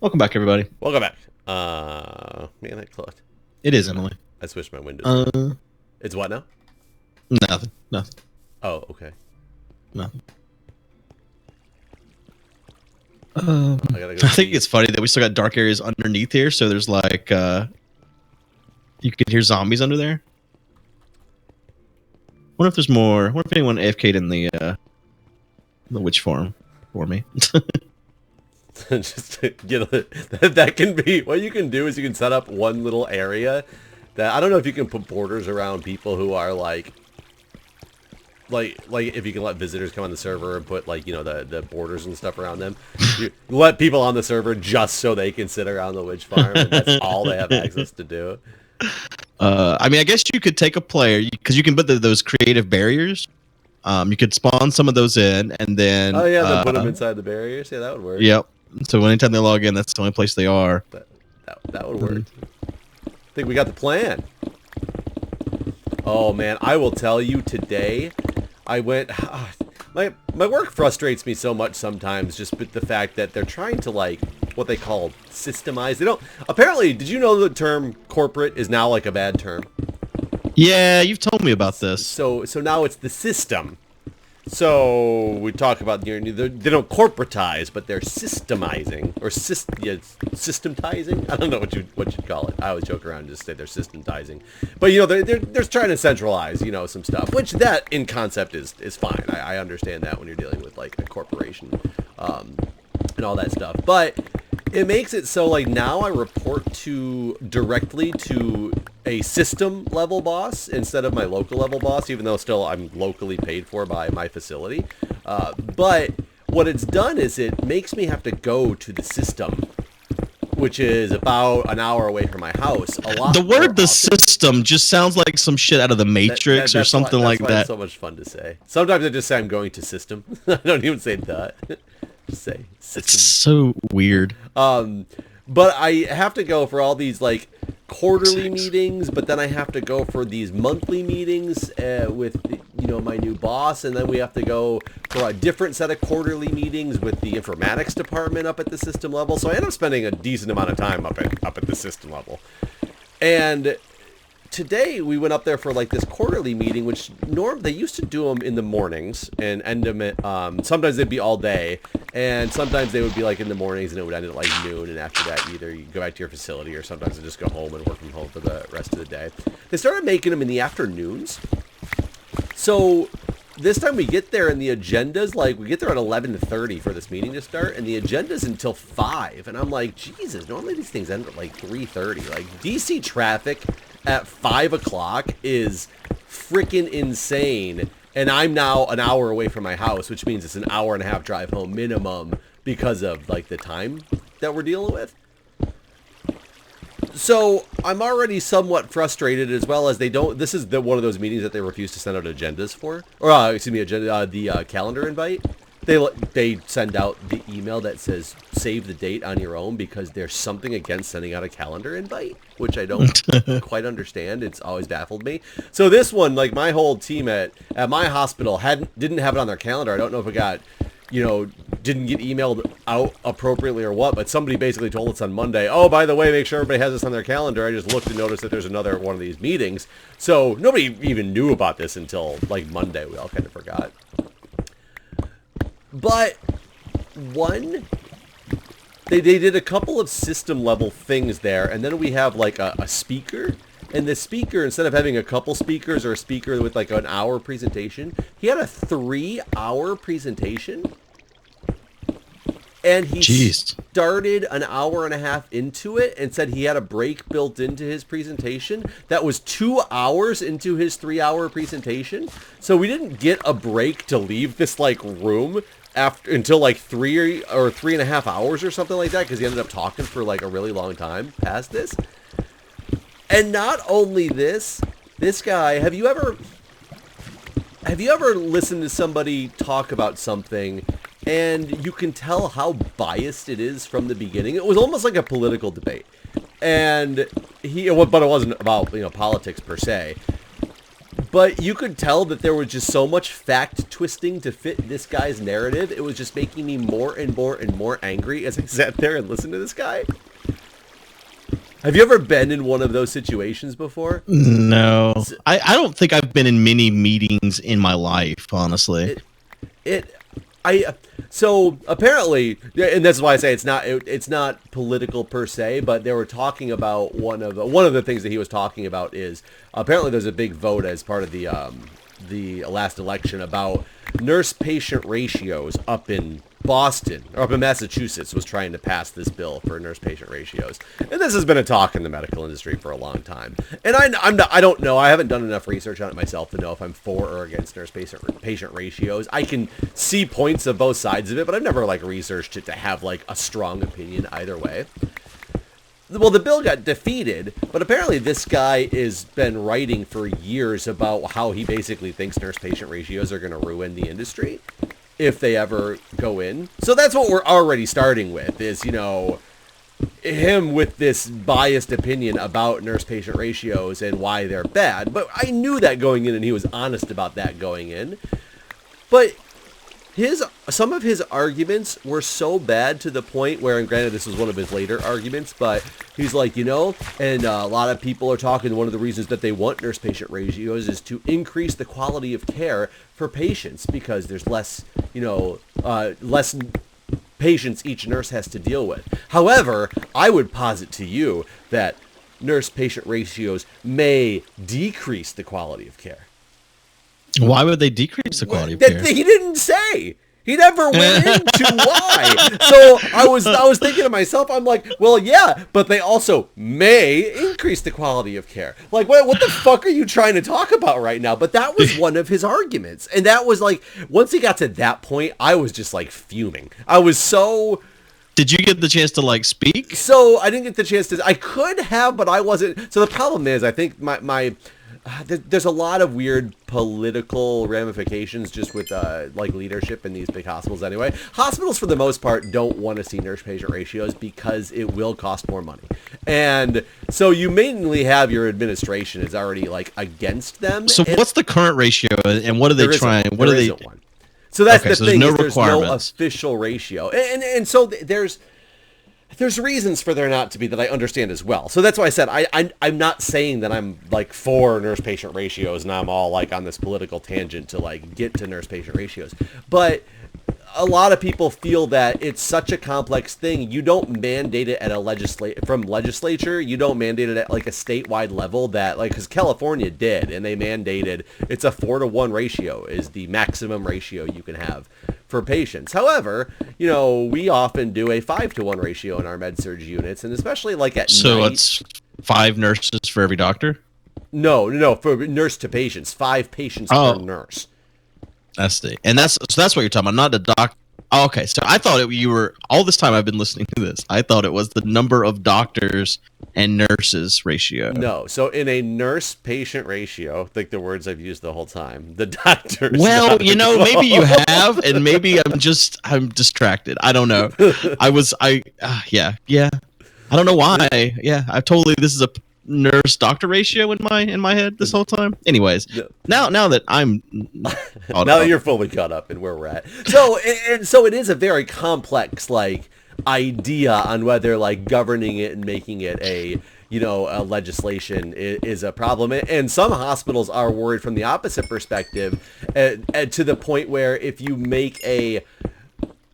Welcome back, everybody. Welcome back. Man, I clocked. It is Emily. I switched my windows. It's what now? Nothing. Oh, okay. Nothing. I gotta go I think it's funny that we still got dark areas underneath here, so there's like, you can hear zombies under there. Wonder if there's more. Wonder if anyone AFK'd in the witch farm for me. Just that can be what you can do is you can set up one little area that I don't know if you can put borders around people who are like if you can let visitors come on the server and put like, you know, the borders and stuff around them. You let people on the server just so they can sit around the witch farm and that's all they have access to do. I mean, I guess you could take a player because you can put those creative barriers. You could spawn some of those in, and then then put them inside the barriers. Yeah, that would work. Yep. So anytime they log in, that's the only place they are. That would work. I think we got the plan. Oh man, I will tell you today. I went. My work frustrates me so much sometimes. Just with the fact that they're trying to like what they call systemize. They don't. Apparently, did you know the term corporate is now like a bad term? Yeah, you've told me about this. So now it's the system. So we talk about they don't corporatize, but they're systemizing or systematizing. I don't know what you'd call it. I always joke around and just say they're systematizing, but you know they're trying to centralize, you know, some stuff, which that in concept is fine. I understand that when you're dealing with like a corporation, and all that stuff, but it makes it so like now I report directly to a system level boss instead of my local level boss, even though still I'm locally paid for by my facility. But what it's done is it makes me have to go to the system, which is about an hour away from my house. The word "the system" just sounds like some shit out of the Matrix or something like that. It's so much fun to say. Sometimes I just say I'm going to system. I don't even say that. Just say system. It's so weird. But I have to go for all these like quarterly meetings, but then I have to go for these monthly meetings with my new boss, and then we have to go for a different set of quarterly meetings with the informatics department up at the system level. So I end up spending a decent amount of time up at the system level. And today we went up there for like this quarterly meeting, which they used to do them in the mornings and end them at, sometimes they'd be all day, and sometimes they would be like in the mornings and it would end at like noon, and after that either you go back to your facility or sometimes you just go home and work from home for the rest of the day. They started making them in the afternoons. So this time we get there and the agenda's like, we get there at 11:30 for this meeting to start, and the agenda's until 5, and I'm like, Jesus, normally these things end at like 3:30. Like DC traffic at 5 o'clock is freaking insane, and I'm now an hour away from my house, which means it's an hour and a half drive home minimum because of like the time that we're dealing with. So I'm already somewhat frustrated, as well as this is one of those meetings that they refuse to send out agendas for, or the calendar invite. They send out the email that says save the date on your own because there's something against sending out a calendar invite, which I don't quite understand. It's always baffled me. So this one, like my whole team at my hospital didn't have it on their calendar. I don't know if it got, didn't get emailed out appropriately or what, but somebody basically told us on Monday, oh, by the way, make sure everybody has this on their calendar. I just looked and noticed that there's another one of these meetings. So nobody even knew about this until like Monday. We all kind of forgot. But they did a couple of system level things there, and then we have like a speaker, and the speaker, instead of having a couple speakers or a speaker with like an hour presentation, he had a 3-hour presentation, and he started an hour and a half into it and said he had a break built into his presentation that was 2 hours into his 3-hour presentation. So we didn't get a break to leave this like room until like 3 or 3.5 hours or something like that, because he ended up talking for like a really long time past this. And not only this guy, have you ever listened to somebody talk about something and you can tell how biased it is from the beginning? It was almost like a political debate, but it wasn't about politics per se. But you could tell that there was just so much fact twisting to fit this guy's narrative. It was just making me more and more and more angry as I sat there and listened to this guy. Have you ever been in one of those situations before? No. I don't think I've been in many meetings in my life, honestly. So apparently, and that's why I say it's not political per se, but they were talking about one of the things that he was talking about is apparently there's a big vote as part of the last election about nurse-patient ratios up in Boston, or up in Massachusetts, was trying to pass this bill for nurse-patient ratios, and this has been a talk in the medical industry for a long time. And I don't know. I haven't done enough research on it myself to know if I'm for or against nurse-patient ratios. I can see points of both sides of it, but I've never researched it to have a strong opinion either way. Well, the bill got defeated, but apparently this guy has been writing for years about how he basically thinks nurse-patient ratios are going to ruin the industry if they ever go in. So that's what we're already starting with, is, him with this biased opinion about nurse-patient ratios and why they're bad. But I knew that going in, and he was honest about that going in. But some of his arguments were so bad to the point where, and granted this was one of his later arguments, but he's like, and a lot of people are talking, one of the reasons that they want nurse-patient ratios is to increase the quality of care for patients because there's less patients each nurse has to deal with. However, I would posit to you that nurse-patient ratios may decrease the quality of care. Why would they decrease the quality of care? He didn't say. He never went into why. So I was thinking to myself, I'm like, well, yeah, but they also may increase the quality of care. What the fuck are you trying to talk about right now? But that was one of his arguments. And that was once he got to that point, I was just fuming. I was so... Did you get the chance to speak? So I didn't get the chance to... I could have, but I wasn't... So the problem is, I think my there's a lot of weird political ramifications just with leadership in these big hospitals anyway. Hospitals for the most part don't want to see nurse-patient ratios because it will cost more money. And so you mainly have your administration is already against them. So what's the current ratio and what are they trying? What are they? One. So that's the thing. There's no official ratio. And so there's reasons for there not to be that I understand as well. So that's why I said I'm not saying that I'm for nurse-patient ratios and I'm all on this political tangent to get to nurse-patient ratios. But a lot of people feel that it's such a complex thing. You don't mandate it at from legislature. You don't mandate it at a statewide level that because California did, and they mandated it's a 4-to-1 ratio is the maximum ratio you can have for patients. However, we often do a 5-to-1 ratio in our med-surg units, and especially at night. So it's 5 nurses for every doctor? No, for nurse to patients, 5 patients per nurse. That's and that's what you're talking about, not the doc. Oh, okay, so I thought you were all this time I've been listening to this. I thought it was the number of doctors and nurses ratio. No, so in a nurse-patient ratio, the words I've used the whole time, the doctors. Well, maybe you have, and maybe I'm distracted. I don't know. Yeah. I don't know why. Yeah, this is a nurse-doctor ratio in my head this whole time. Anyways, now that I'm now that you're fully caught up in where we're at, so it is a very complex idea on whether governing it and making it a legislation is a problem, and some hospitals are worried from the opposite perspective, to the point where if you make a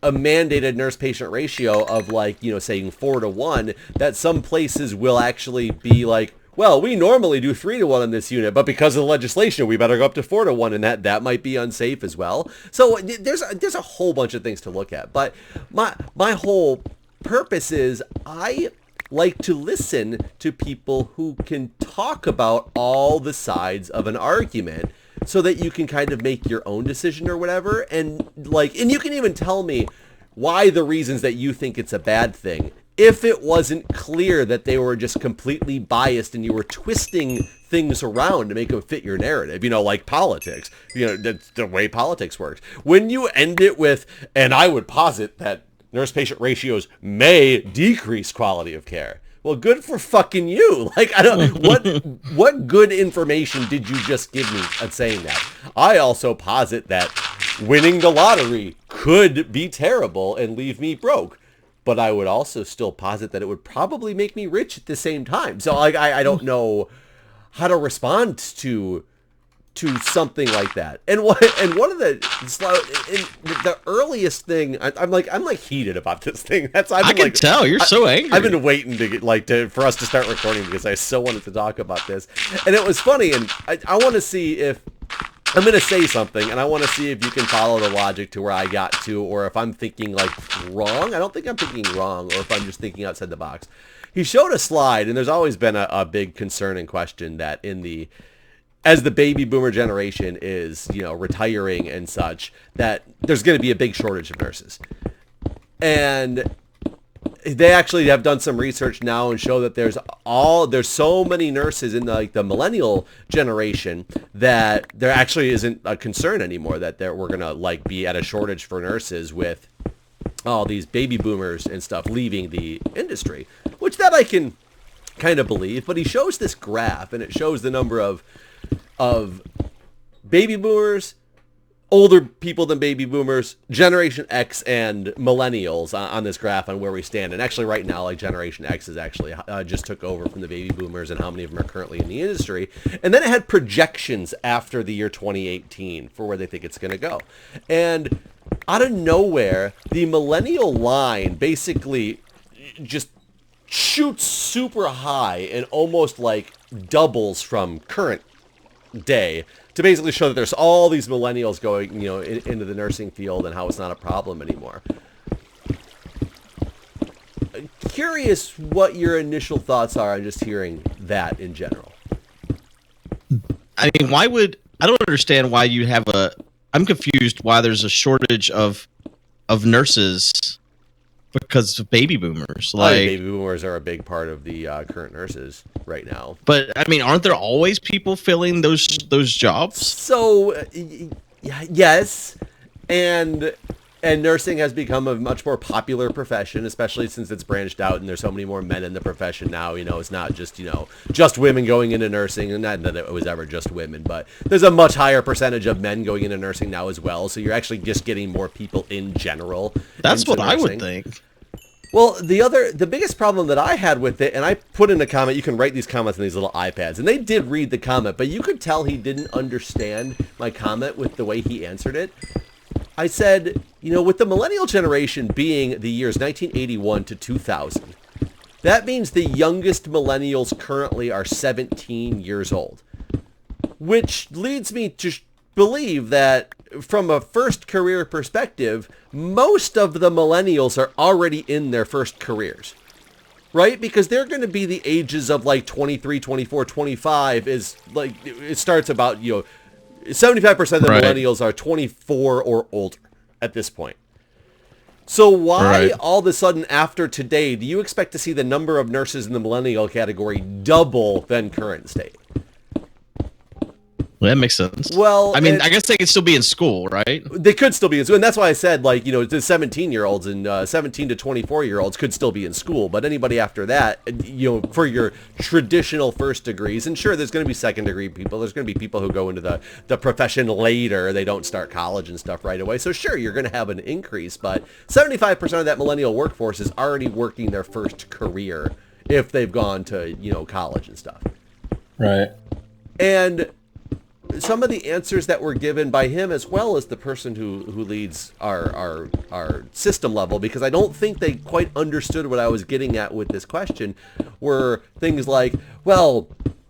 mandated nurse-patient ratio of saying 4-to-1, that some places will actually be well, we normally do 3-to-1 in this unit, but because of the legislation, we better go up to 4-to-1, and that might be unsafe as well. So there's a whole bunch of things to look at. But my whole purpose is I like to listen to people who can talk about all the sides of an argument, so that you can kind of make your own decision or whatever, and you can even tell me why the reasons that you think it's a bad thing, if it wasn't clear that they were just completely biased and you were twisting things around to make them fit your narrative, like politics. That's the way politics works. When you end it with, and I would posit that nurse-patient ratios may decrease quality of care. Well, good for fucking you. Like, I don't, what good information did you just give me at saying that? I also posit that winning the lottery could be terrible and leave me broke. But I would also still posit that it would probably make me rich at the same time. So like, I don't know how to respond to something like that. And one of the earliest thing, I'm like heated about this thing. I can tell you're so angry. I've been waiting for us to start recording because I so wanted to talk about this. And it was funny, and I want to see if I'm going to say something, and I want to see if you can follow the logic to where I got to, or if I'm thinking like wrong. I don't think I'm thinking wrong, or if I'm just thinking outside the box. He showed a slide, and there's always been a big concern and question that as the baby boomer generation is, retiring and such, that there's going to be a big shortage of nurses. And they actually have done some research now and show that there's so many nurses in the millennial generation that there actually isn't a concern anymore that we're going to be at a shortage for nurses with all these baby boomers and stuff leaving the industry, which that I can kind of believe. But he shows this graph, and it shows the number of baby boomers, older people than baby boomers, Generation X, and millennials on this graph on where we stand. And actually right now, Generation X is actually just took over from the baby boomers and how many of them are currently in the industry. And then it had projections after the year 2018 for where they think it's going to go. And out of nowhere, the millennial line basically just shoots super high and almost doubles from current day to basically show that there's all these millennials going, into the nursing field and how it's not a problem anymore. Curious what your initial thoughts are on just hearing that in general. I mean, I don't understand why you have I'm confused why there's a shortage of nurses because of baby boomers. Baby boomers are a big part of the current nurses right now. But I mean, aren't there always people filling those jobs? So, yes, and nursing has become a much more popular profession, especially since it's branched out and there's so many more men in the profession now. It's not just just women going into nursing, and not that it was ever just women, but there's a much higher percentage of men going into nursing now as well. So you're actually just getting more people in general. That's what nursing. I would think. Well, the biggest problem that I had with it, and I put in a comment, you can write these comments on these little iPads, and they did read the comment, but you could tell he didn't understand my comment with the way he answered it. I said, with the millennial generation being the years 1981 to 2000, that means the youngest millennials currently are 17 years old, which leads me to believe that from a first career perspective, most of the millennials are already in their first careers, right? Because they're going to be the ages of 23, 24, 25 is it starts about, 75% of the millennials are 24 or older at this point. So why all of a sudden after today do you expect to see the number of nurses in the millennial category double than current state? Well, that makes sense. Well, I mean, I guess they could still be in school, right? They could still be in school, and that's why I said, the 17-year-olds and 17 to 24-year-olds could still be in school, but anybody after that, for your traditional first degrees, and sure, there's going to be second-degree people, there's going to be people who go into the profession later, they don't start college and stuff right away, so sure, you're going to have an increase, but 75% of that millennial workforce is already working their first career if they've gone to, college and stuff. Right. And some of the answers that were given by him, as well as the person who leads our system level, because I don't think they quite understood what I was getting at with this question, were things like, well,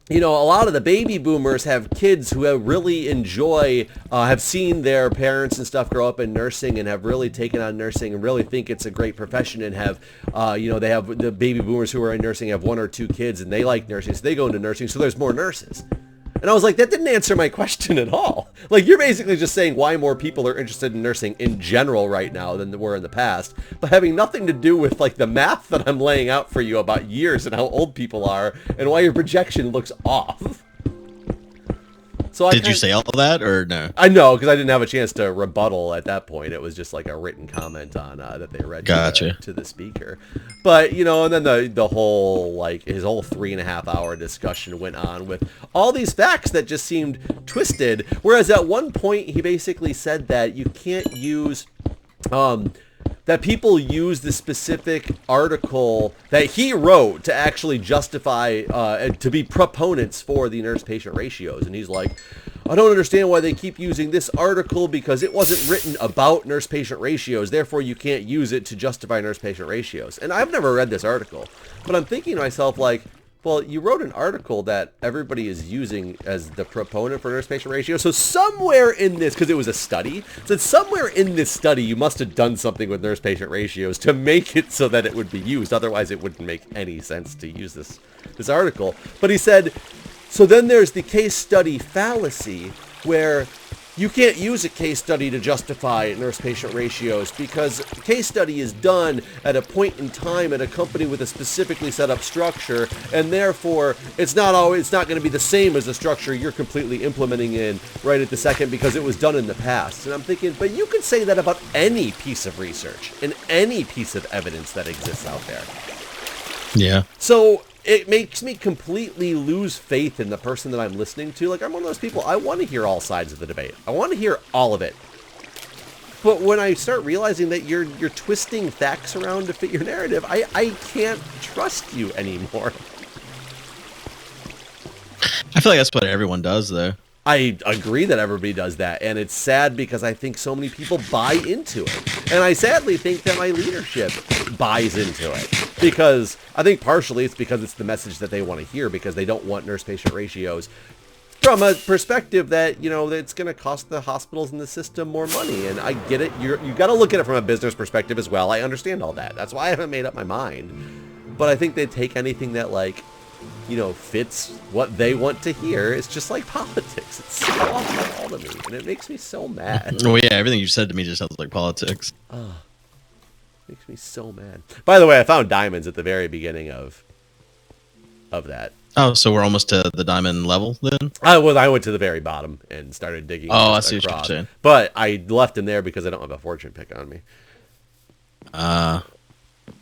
a lot of the baby boomers have kids who really enjoy, have seen their parents and stuff grow up in nursing and have really taken on nursing and really think it's a great profession and have, they have the baby boomers who are in nursing have 1 or 2 kids and they like nursing, so they go into nursing, so there's more nurses. And I was like, that didn't answer my question at all. You're basically just saying why more people are interested in nursing in general right now than they were in the past, but having nothing to do with the math that I'm laying out for you about years and how old people are and why your projection looks off. So Did you say all that or no? I know, because I didn't have a chance to rebuttal at that point. It was just like a written comment on that they read Gotcha. to the speaker. But, you know, and then the whole, like, his whole 3.5-hour discussion went on with all these facts that just seemed twisted. Whereas at one point, he basically said that you can't use... that people use the specific article that he wrote to actually justify, to be proponents for the nurse-patient ratios. And he's like, I don't understand why they keep using this article because it wasn't written about nurse-patient ratios. Therefore, you can't use it to justify nurse-patient ratios. And I've never read this article, but I'm thinking to myself, like, well, you wrote an article that everybody is using as the proponent for nurse-patient ratio. So somewhere in this, because it was a study, so somewhere in this study, you must have done something with nurse-patient ratios to make it so that it would be used. Otherwise, it wouldn't make any sense to use this article. But he said, so then there's the case study fallacy, where you can't use a case study to justify nurse-patient ratios because a case study is done at a point in time at a company with a specifically set up structure, and therefore it's not going to be the same as the structure you're completely implementing in right at the second because it was done in the past. And I'm thinking, but you could say that about any piece of research and any piece of evidence that exists out there. Yeah. So it makes me completely lose faith in the person that I'm listening to. Like, I'm one of those people, I want to hear all sides of the debate. I want to hear all of it. But when I start realizing that you're twisting facts around to fit your narrative, I can't trust you anymore. I feel like that's what everyone does, though. I agree that everybody does that, and it's sad because I think so many people buy into it. And I sadly think that my leadership buys into it. Because I think partially it's because it's the message that they want to hear, because they don't want nurse-patient ratios from a perspective that, you know, it's going to cost the hospitals and the system more money. And I get it. You got to look at it from a business perspective as well. I understand all that. That's why I haven't made up my mind. But I think they take anything that, like, you know, fits what they want to hear. It's just like politics. It's so awful to me, and it makes me so mad. Oh yeah, everything you said to me just sounds like politics. Makes me so mad. By the way, I found diamonds at the very beginning of that. Oh, so we're almost to the diamond level then? I went to the very bottom and started digging. Oh, I see what you're saying. But I left him there because I don't have a fortune pick on me.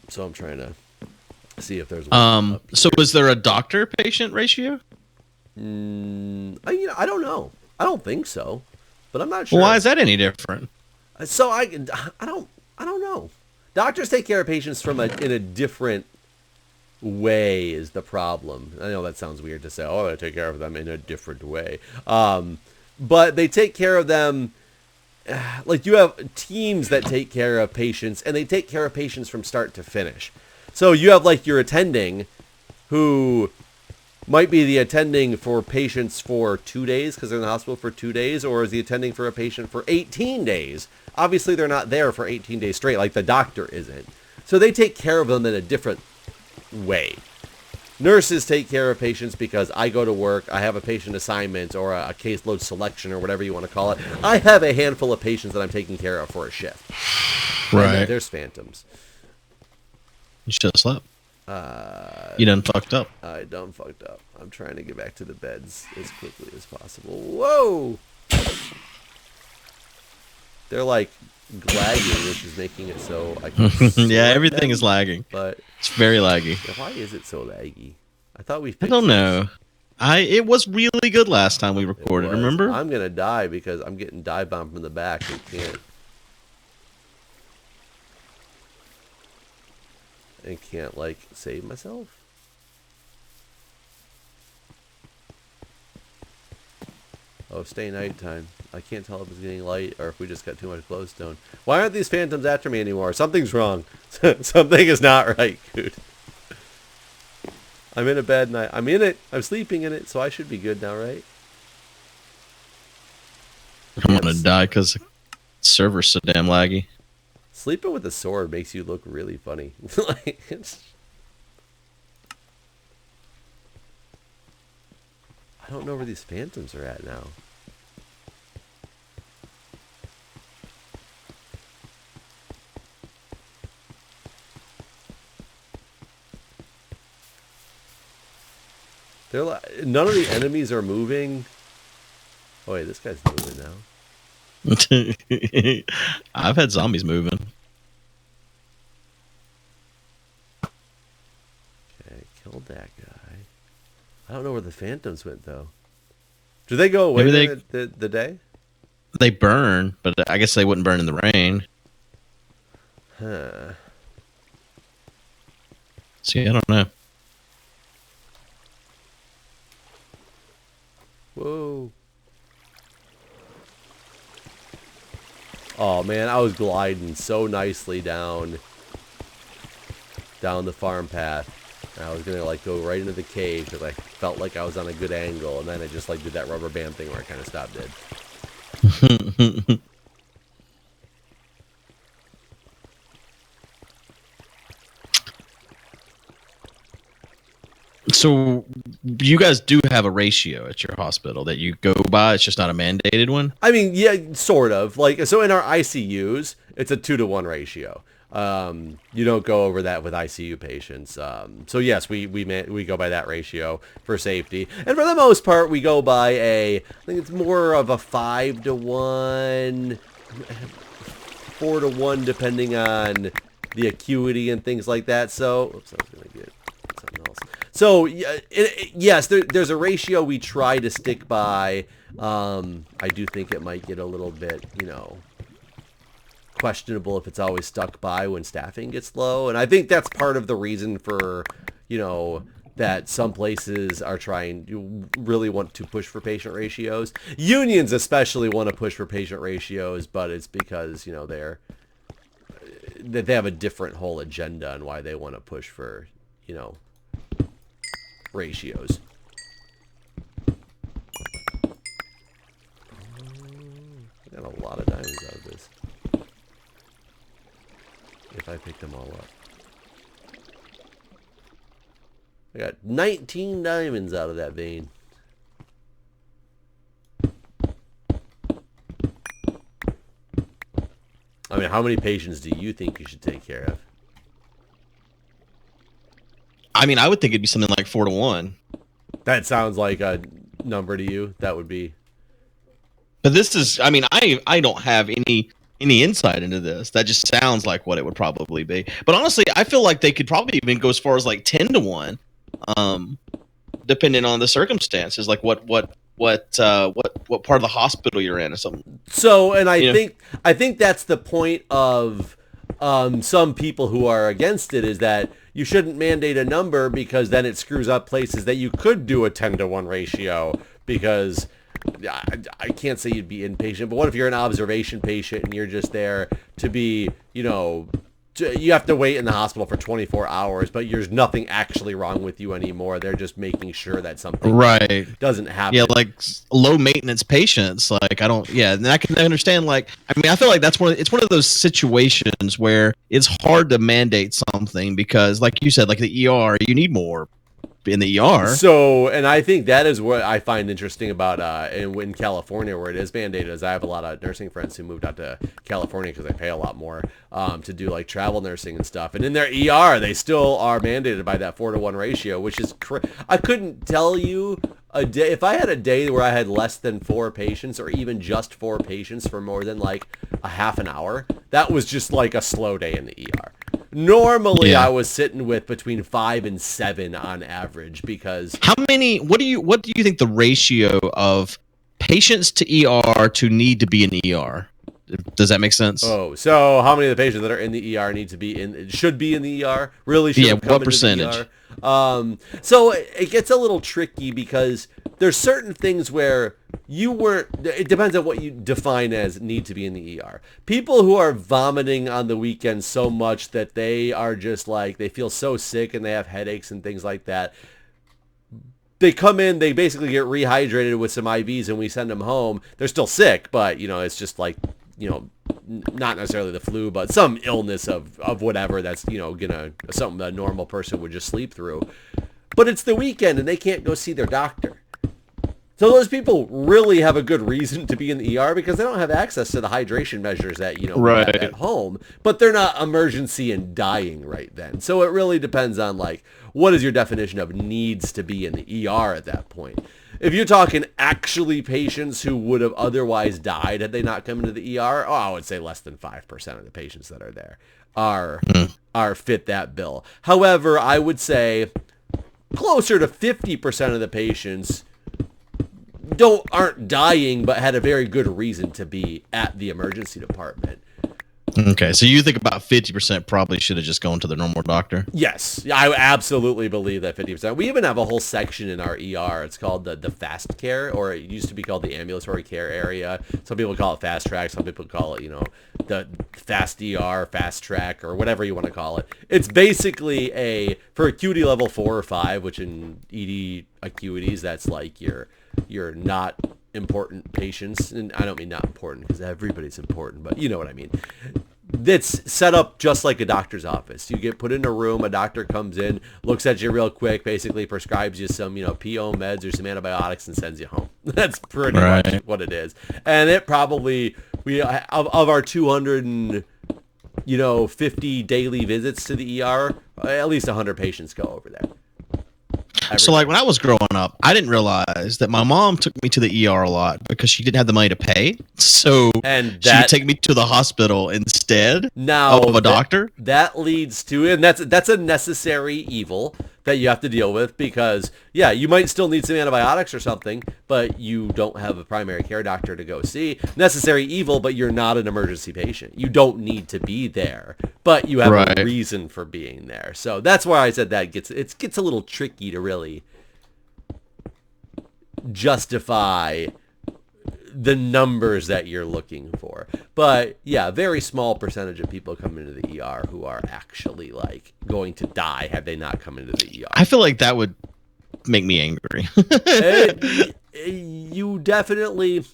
So I'm trying to see if there's one. So was there a doctor-patient ratio? I don't know. I don't think so, but I'm not sure. Well, why is that any different? So I don't know. Doctors take care of patients in a different way is the problem. I know that sounds weird to say, oh, they take care of them in a different way. But they take care of them, like you have teams that take care of patients, and they take care of patients from start to finish. So you have like your attending who might be the attending for patients for 2 days because they're in the hospital for 2 days, or is the attending for a patient for 18 days? Obviously, they're not there for 18 days straight like the doctor isn't. So they take care of them in a different way. Nurses take care of patients because I go to work, I have a patient assignment or a caseload selection or whatever you want to call it. I have a handful of patients that I'm taking care of for a shift. Right. And there's phantoms. You should have slept. You done fucked up. I done fucked up. I'm trying to get back to the beds as quickly as possible. Whoa! They're like lagging, which is making it so I can yeah, everything is lagging. But it's very laggy. Why is it so laggy? I thought we. I don't know. It was really good last time we recorded. Remember? I'm gonna die because I'm getting dive bombed from the back. I can't like save myself. Oh, stay nighttime. I can't tell if it's getting light or if we just got too much glowstone. Why aren't these phantoms after me anymore? Something's wrong. Something is not right, dude. I'm in a bed and I'm in it. I'm sleeping in it, so I should be good now, right? I'm gonna die because the server's so damn laggy. Sleeping with a sword makes you look really funny. Like, I don't know where these phantoms are at now. They're like, none of the enemies are moving. Oh wait, this guy's moving now. I've had zombies moving. Okay, killed that guy. I don't know where the phantoms went though. Do they go away the day? They burn, but I guess they wouldn't burn in the rain. Huh. See, I don't know. Whoa. Oh man, I was gliding so nicely down the farm path. And I was gonna like go right into the cave because I felt like I was on a good angle, and then I just like did that rubber band thing where I kind of stopped dead. So you guys do have a ratio at your hospital that you go by. It's just not a mandated one. I mean, yeah, sort of. Like, so in our ICUs, it's a 2-to-1 ratio. You don't go over that with ICU patients. So yes, we go by that ratio for safety, and for the most part, we go by I think it's more of a 5-to-1, 4-to-1, depending on the acuity and things like that. So, oops, I was gonna get something else. So yes, there's a ratio we try to stick by. I do think it might get a little bit, questionable if it's always stuck by when staffing gets low, and I think that's part of the reason for that some places are really want to push for patient ratios. Unions especially want to push for patient ratios, but it's because they have a different whole agenda on why they want to push for ratios. I got a lot of diamonds out of this. If I picked them all up. I got 19 diamonds out of that vein. I mean, how many patients do you think you should take care of? I mean, I would think it'd be something like 4-to-1. That sounds like a number to you. That would be. But this is, I mean, I don't have any insight into this. That just sounds like what it would probably be. But honestly, I feel like they could probably even go as far as like 10-to-1, depending on the circumstances, like what part of the hospital you're in or something. So, and I think that's the point of some people who are against it, is that you shouldn't mandate a number because then it screws up places that you could do a 10-to-1 ratio, because I can't say you'd be inpatient, but what if you're an observation patient and you're just there to be, you have to wait in the hospital for 24 hours, but there's nothing actually wrong with you anymore. They're just making sure that something doesn't happen. Yeah, like low maintenance patients. Like and I can understand. Like, I mean, I feel like it's one of those situations where it's hard to mandate something because, like you said, like the ER, you need more in the ER. So, and I think that is what I find interesting about in California, where it is mandated, is I have a lot of nursing friends who moved out to California because they pay a lot more to do like travel nursing and stuff. And in their ER, they still are mandated by that 4-to-1 ratio, which is I couldn't tell you a day if I had a day where I had less than 4 patients, or even just 4 patients for more than like a half an hour. That was just like a slow day in the ER. Normally, I was sitting with between 5 and 7 on average, because what do you think the ratio of patients to ER to need to be in ER? Does that make sense? Oh, so how many of the patients that are in the ER should be in the ER? Really should have come what percentage? into the ER? So it gets a little tricky because there's certain things where it depends on what you define as need to be in the ER. People who are vomiting on the weekend so much that they are just like, they feel so sick and they have headaches and things like that. They come in, they basically get rehydrated with some IVs, and we send them home. They're still sick, but it's just like, not necessarily the flu, but some illness of whatever that's, something a normal person would just sleep through. But it's the weekend and they can't go see their doctor. So those people really have a good reason to be in the ER because they don't have access to the hydration measures that, we have at home, but they're not emergency and dying right then. So it really depends on like, what is your definition of needs to be in the ER at that point? if you're talking actually patients who would have otherwise died had they not come into the ER, I would say less than 5% of the patients that are there are fit that bill. However, I would say closer to 50% of the patients aren't dying, but had a very good reason to be at the emergency department. Okay, so you think about 50% probably should have just gone to the normal doctor? Yes, I absolutely believe that 50%. We even have a whole section in our ER. It's called the fast care, or it used to be called the ambulatory care area. Some people call it fast track. Some people call it, the fast ER, fast track, or whatever you want to call it. It's basically for acuity level 4 or 5, which in ED acuities, that's like your not important patients. And I don't mean not important because everybody's important, but you know what I mean. It's set up just like a doctor's office. You get put in a room, a doctor comes in, looks at you real quick, basically prescribes you some, PO meds or some antibiotics and sends you home. That's pretty much what it is. And it probably, of our 250 daily visits to the ER, at least 100 patients go over there. So, like, when I was growing up, I didn't realize that my mom took me to the ER a lot because she didn't have the money to pay. So, she would take me to the hospital instead of a doctor. That leads to, and that's a necessary evil that you have to deal with because, yeah, you might still need some antibiotics or something, but you don't have a primary care doctor to go see. Necessary evil, but you're not an emergency patient. You don't need to be there, but you have a reason for being there. So that's why I said that it gets a little tricky to really justify the numbers that you're looking for. But yeah, very small percentage of people come into the ER who are actually like going to die had they not come into the ER. I feel like that would make me angry. You definitely.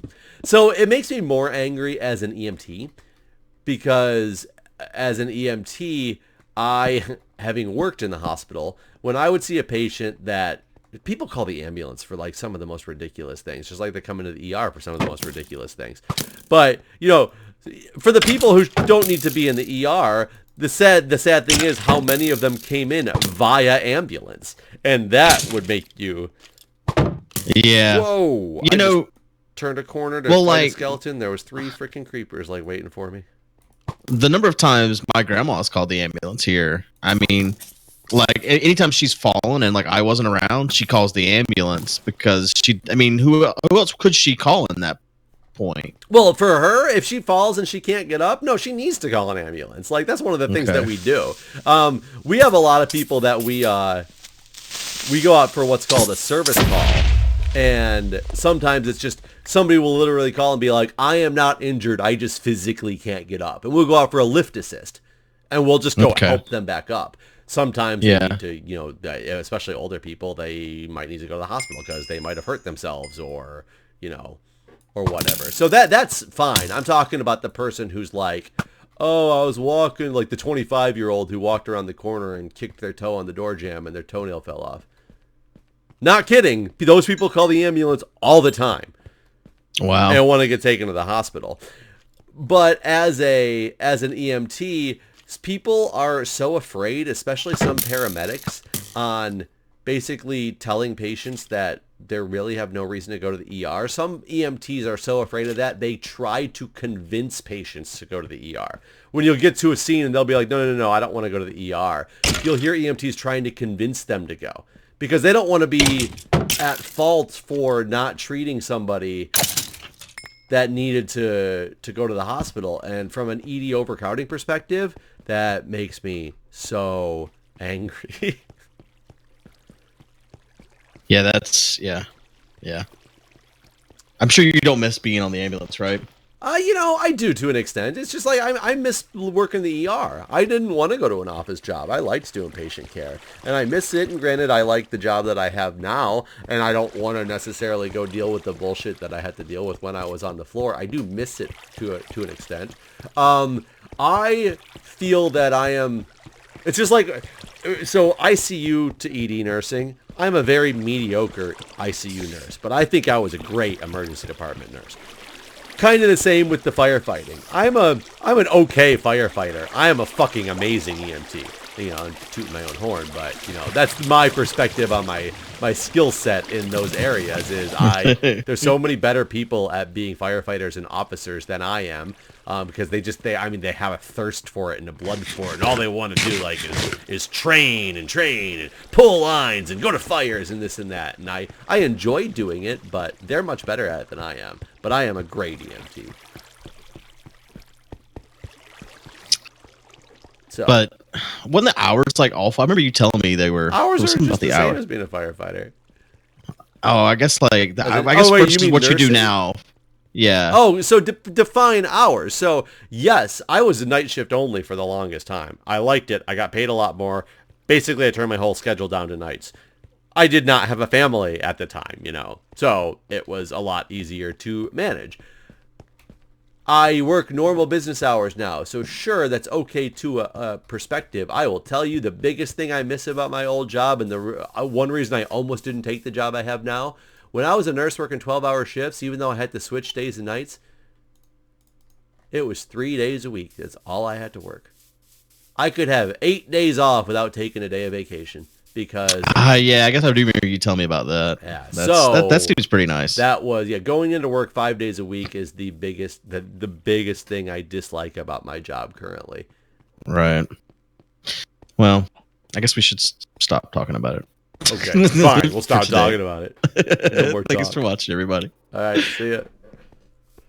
So it makes me more angry as an EMT because as an EMT, having worked in the hospital, when I would see a patient that people call the ambulance for like some of the most ridiculous things, just like they come into the ER for some of the most ridiculous things. But, for the people who don't need to be in the ER, the sad thing is how many of them came in via ambulance. And that would make you... Yeah. Whoa. I just turned a corner to find a skeleton. There was 3 freaking creepers like waiting for me. The number of times my grandma's called the ambulance here, I mean... Like, anytime she's fallen and, like, I wasn't around, she calls the ambulance because who else could she call in that point? Well, for her, if she falls and she can't get up, no, she needs to call an ambulance. Like, that's one of the things that we do. We have a lot of people that we go out for what's called a service call. And sometimes it's just somebody will literally call and be like, I am not injured. I just physically can't get up. And we'll go out for a lift assist. And we'll just go help them back up. Sometimes they need to, especially older people, they might need to go to the hospital because they might have hurt themselves or whatever. So that's fine. I'm talking about the person who's like, oh, I was walking, like the 25-year-old who walked around the corner and kicked their toe on the door jamb and their toenail fell off. Not kidding. Those people call the ambulance all the time. Wow. And want to get taken to the hospital. But as an EMT... people are so afraid, especially some paramedics, on basically telling patients that they really have no reason to go to the ER. Some EMTs are so afraid of that, they try to convince patients to go to the ER. When you'll get to a scene and they'll be like, no, I don't want to go to the ER. You'll hear EMTs trying to convince them to go because they don't want to be at fault for not treating somebody that needed to go to the hospital. And from an ED overcrowding perspective, that makes me so angry. Yeah. I'm sure you don't miss being on the ambulance, right? I do to an extent. It's just like I miss working the ER. I didn't want to go to an office job. I liked doing patient care, and I miss it. And granted, I like the job that I have now, and I don't want to necessarily go deal with the bullshit that I had to deal with when I was on the floor. I do miss it to an extent. I feel that I am. It's just like so ICU to ED nursing. I'm a very mediocre ICU nurse, but I think I was a great emergency department nurse. Kind of the same with the firefighting. I'm an okay firefighter. I am a fucking amazing EMT. you know, I'm tooting my own horn, but you know, that's my perspective on my skill set in those areas. Is there's so many better people at being firefighters and officers than I am, because they have a thirst for it and a blood for it, and all they want to do is train and pull lines and go to fires and this and that. And I enjoy doing it, but they're much better at it than I am. But I am a great EMT. So, but when the hours like awful, I remember you telling me they were hours are just about the same hours as being a firefighter. Oh, I guess like I wait, guess versus you mean what nurses? you do now. Yeah. Oh, so define hours. So yes, I was a night shift only for the longest time. I liked it. I got paid a lot more. Basically, I turned my whole schedule down to nights. I did not have a family at the time, you know, so it was a lot easier to manage. I work normal business hours now, so sure, that's okay to a perspective. I will tell you the biggest thing I miss about my old job, and the one reason I almost didn't take the job I have now, when I was a nurse working 12-hour shifts, even though I had to switch days and nights, it was 3 days a week. That's all I had to work. I could have 8 days off without taking a day of vacation. Because yeah, I guess I do remember you tell me about that. Yeah, that seems pretty nice. That was going into work 5 days a week is the biggest thing I dislike about my job currently. Right. Well, I guess we should stop talking about it. Okay, fine. We'll stop talking about it. No more talk. Thanks for watching, everybody. All right, see ya.